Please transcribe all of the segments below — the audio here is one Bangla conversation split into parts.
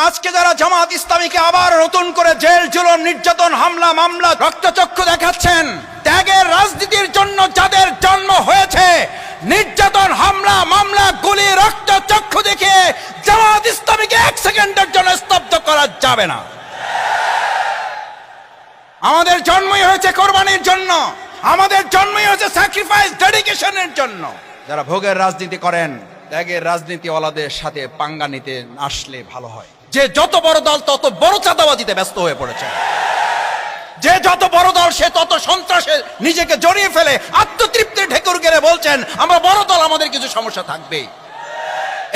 আজকে যারা জামাত ইসলামীকে আবার নতুন করে জেল জুলুম নির্যাতন হামলা মামলা রক্তচক্ষু দেখাচ্ছেন, ত্যাগের রাজনীতির জন্য যাদের জন্ম হয়েছে, নির্যাতন হামলা মামলা গুলি রক্তচক্ষু দেখে জামাত ইসলামীকে এক সেকেন্ডের জন্য স্তব্ধ করা যাবে না। আমাদের জন্মই হয়েছে কোরবানির জন্য, আমাদের জন্মই হয়েছে স্যাক্রিফাইস ডেডিকেশনের জন্য। যারা ভোগের রাজনীতি করেন, ত্যাগের রাজনীতিওয়ালাদের সাথে পাঙ্গা নিতে আসলে ভালো হয়। যে যত বড় দল তত বড় চাঁদাবাজিতে ব্যস্ত হয়ে পড়েছে, যে যত বড় দল সে তত সন্ত্রাসে নিজেকে জড়িয়ে ফেলে আত্মতৃপ্তির ঢেকুর গেড়ে বলছেন আমরা বড় দল, আমাদের কিছু সমস্যা থাকবেই।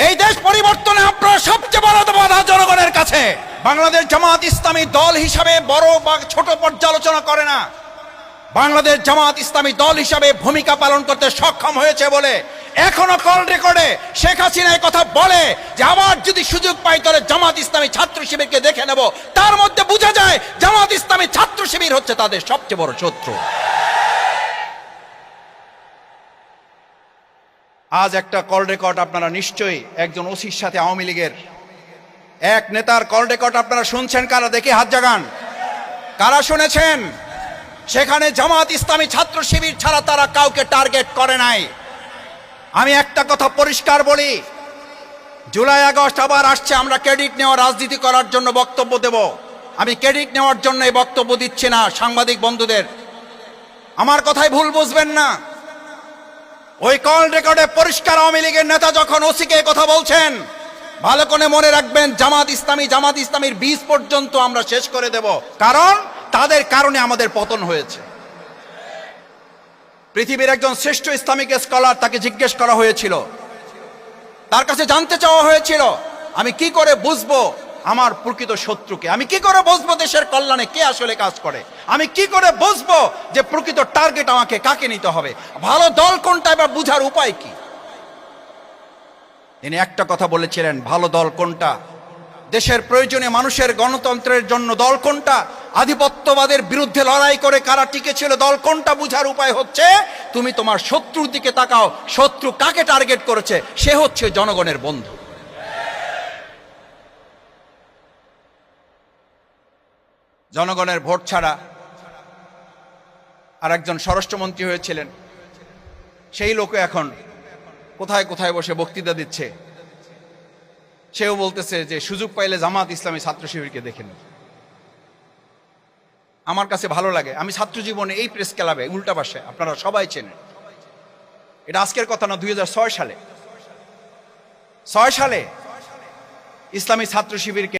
এই দেশ পরিবর্তনে আপনারা সবচেয়ে বড় বাধা জনগণের কাছে। বাংলাদেশ জামাত ইসলামী দল হিসাবে বড় বা ছোট পর্যালোচনা করে না, বাংলাদেশ জামাত ইসলামী দল হিসাবে ভূমিকা পালন করতে সক্ষম হয়েছে বলে এখনো কল রেকর্ডে শেখ হাসিনা এই কথা বলে যে আবার যদি সুযোগ পাই তাহলে জামাত ইসলামী ছাত্র শিবিরকে দেখে নেব। তার মধ্যে বোঝা যায় জামাত ইসলামী ছাত্র শিবির হচ্ছে তাদের সবচেয়ে বড় শত্রু। আজ একটা কল রেকর্ড আপনারা নিশ্চয়ই একজন ওসির সাথে আওয়ামী লীগের এক নেতার কল রেকর্ড আপনারা শুনছেন। কারা দেখে হাত জাগান, কারা শুনেছেন? সেখানে জামাত ইসলামী ছাত্র শিবির ছাড়া তারা কাউকে টার্গেট করে নাই। আমি একটা কথা পরিষ্কার বলি, জুলাই আগস্ট আবার আসছে, আমরা ক্রেডিট নেওয়া রাজনীতি করার জন্য বক্তব্য দেব। আমি ক্রেডিট নেওয়ার জন্য এই বক্তব্য দিচ্ছি না সাংবাদিক বন্ধুদের, আমার কথাই ভুল বুঝবেন না। ওই কল রেকর্ডে পরিষ্কার আওয়ামী লীগের নেতা যখন ওসিকে কথা বলছেন, ভালো করে মনে রাখবেন জামাত ইসলামীর বীজ পর্যন্ত আমরা শেষ করে দেব, কারণ তাদের কারণে আমাদের পতন হয়েছে। পৃথিবীর একজন শ্রেষ্ঠ ইসলামিক স্কলার, তাকে জিজ্ঞেস করা হয়েছিল, তার কাছে জানতে চাওয়া হয়েছিল আমি কি করে বুঝবো আমার প্রকৃত শত্রুকে, আমি কি করে বুঝবো দেশের কল্যাণে কে আসলে কাজ করে, আমি কি করে বুঝবো যে প্রকৃত টার্গেট আমাকে কাকে নিতে হবে, ভালো দল কোনটা বা বুঝার উপায় কি? তিনি একটা কথা বলেছিলেন, ভালো দল কোনটা, দেশের প্রয়োজনে মানুষের গণতন্ত্রের জন্য দল কোনটা, আধিপত্যবাদের বিরুদ্ধে লড়াই করে কারা টিকেছিল দল কোনটা, বুঝার উপায় হচ্ছে তুমি তোমার শত্রুর দিকে তাকাও, শত্রু কাকে টার্গেট করেছে, সে হচ্ছে জনগণের বন্ধু। জনগণের ভোট ছাড়া আর একজন স্বরাষ্ট্রমন্ত্রী হয়েছিলেন, সেই লোকে এখন কোথায় কোথায় বসে বক্তৃতা দিচ্ছে, সেও বলতেছে যে সুযোগ পাইলে জামাত ইসলামী ছাত্র শিবিরকে দেখে নিন। আমার কাছে ভালো লাগে, আমি ছাত্র জীবনে এই প্রেস ক্লাবে উল্টা পাশে, আপনারা সবাই চেনেন, এটা আজকের কথা না, 2006 সালে ইসলামী ছাত্র শিবিরকে